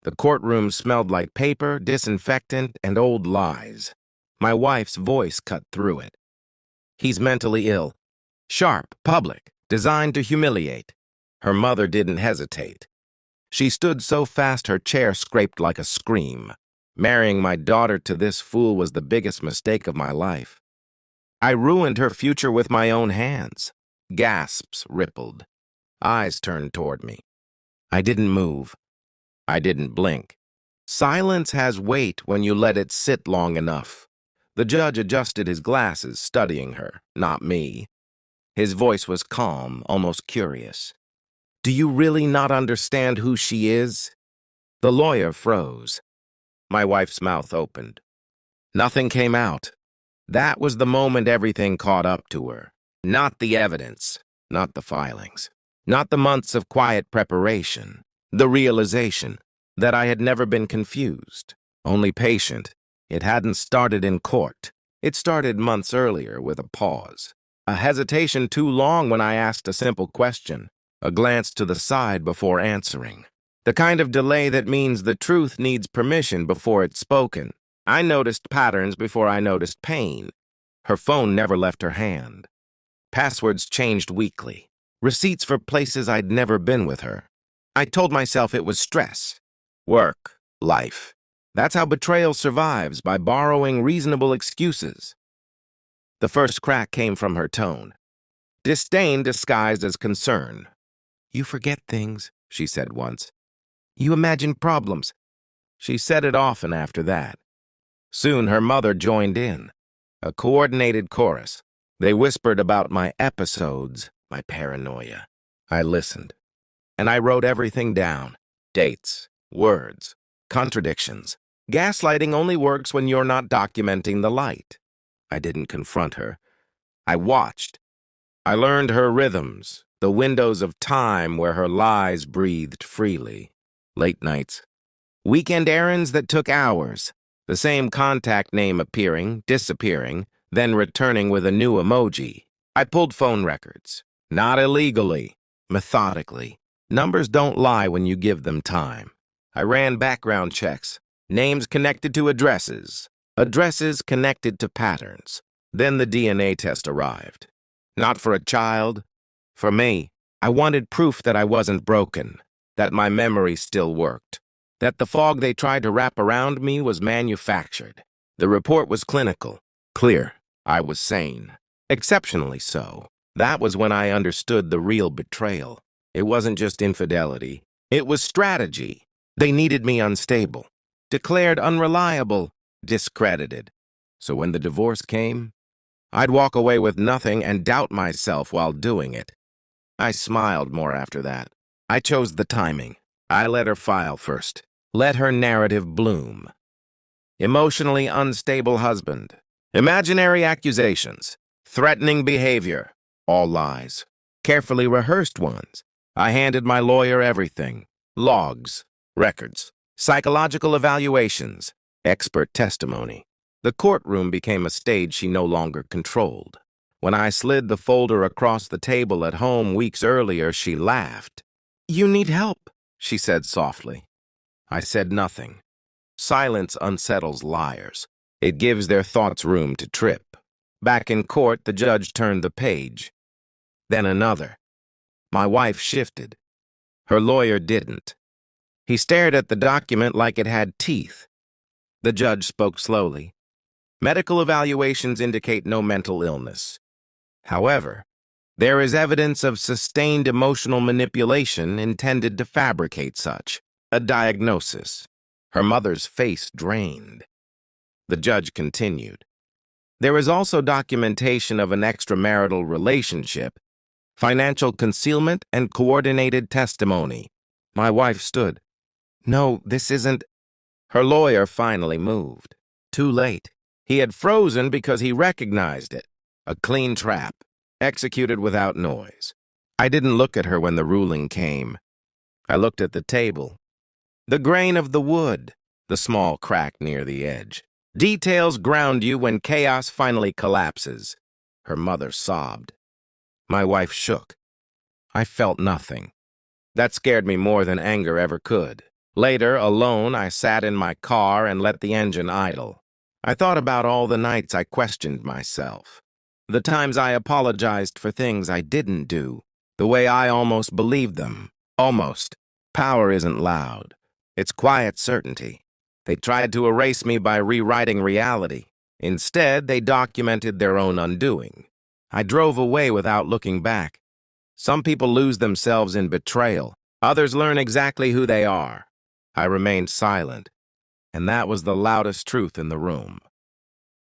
The courtroom smelled like paper, disinfectant, and old lies. My wife's voice cut through it. He's mentally ill. Sharp, public, designed to humiliate. Her mother didn't hesitate. She stood so fast her chair scraped like a scream. Marrying my daughter to this fool was the biggest mistake of my life. I ruined her future with my own hands. Gasps rippled. Eyes turned toward me. I didn't move. I didn't blink. Silence has weight when you let it sit long enough. The judge adjusted his glasses, studying her, not me. His voice was calm, almost curious. Do you really not understand who she is? The lawyer froze. My wife's mouth opened. Nothing came out. That was the moment everything caught up to her. Not the evidence, not the filings, not the months of quiet preparation, the realization that I had never been confused, only patient. It hadn't started in court. It started months earlier with a pause, a hesitation too long when I asked a simple question, a glance to the side before answering. The kind of delay that means the truth needs permission before it's spoken. I noticed patterns before I noticed pain. Her phone never left her hand. Passwords changed weekly. Receipts for places I'd never been with her. I told myself it was stress. Work. Life. That's how betrayal survives, by borrowing reasonable excuses. The first crack came from her tone. Disdain disguised as concern. You forget things, she said once. You imagine problems. She said it often after that. Soon her mother joined in. A coordinated chorus. They whispered about my episodes, my paranoia. I listened. And I wrote everything down. Dates, words, contradictions. Gaslighting only works when you're not documenting the light. I didn't confront her. I watched. I learned her rhythms, the windows of time where her lies breathed freely. Late nights. Weekend errands that took hours. The same contact name appearing, disappearing, then returning with a new emoji. I pulled phone records. Not illegally. Methodically. Numbers don't lie when you give them time. I ran background checks. Names connected to addresses. Addresses connected to patterns. Then the DNA test arrived. Not for a child. For me. I wanted proof that I wasn't broken. That my memory still worked. That the fog they tried to wrap around me was manufactured. The report was clinical. Clear. I was sane. Exceptionally so. That was when I understood the real betrayal. It wasn't just infidelity. It was strategy. They needed me unstable. Declared unreliable. Discredited. So when the divorce came, I'd walk away with nothing and doubt myself while doing it. I smiled more after that. I chose the timing. I let her file first. Let her narrative bloom. Emotionally unstable husband. Imaginary accusations. Threatening behavior. All lies. Carefully rehearsed ones. I handed my lawyer everything. Logs. Records. Psychological evaluations. Expert testimony. The courtroom became a stage she no longer controlled. When I slid the folder across the table at home weeks earlier, she laughed. You need help, she said softly. I said nothing. Silence unsettles liars. It gives their thoughts room to trip. Back in court, the judge turned the page. Then another. My wife shifted. Her lawyer didn't. He stared at the document like it had teeth. The judge spoke slowly. Medical evaluations indicate no mental illness. However, there is evidence of sustained emotional manipulation intended to fabricate such a diagnosis. Her mother's face drained. The judge continued. There is also documentation of an extramarital relationship, financial concealment, and coordinated testimony. My wife stood. No, this isn't. Her lawyer finally moved. Too late. He had frozen because he recognized it. A clean trap, executed without noise. I didn't look at her when the ruling came. I looked at the table. The grain of the wood, the small crack near the edge. Details ground you when chaos finally collapses. Her mother sobbed. My wife shook. I felt nothing. That scared me more than anger ever could. Later, alone, I sat in my car and let the engine idle. I thought about all the nights I questioned myself. The times I apologized for things I didn't do, the way I almost believed them. Almost. Power isn't loud. It's quiet certainty. They tried to erase me by rewriting reality. Instead, they documented their own undoing. I drove away without looking back. Some people lose themselves in betrayal. Others learn exactly who they are. I remained silent, and that was the loudest truth in the room.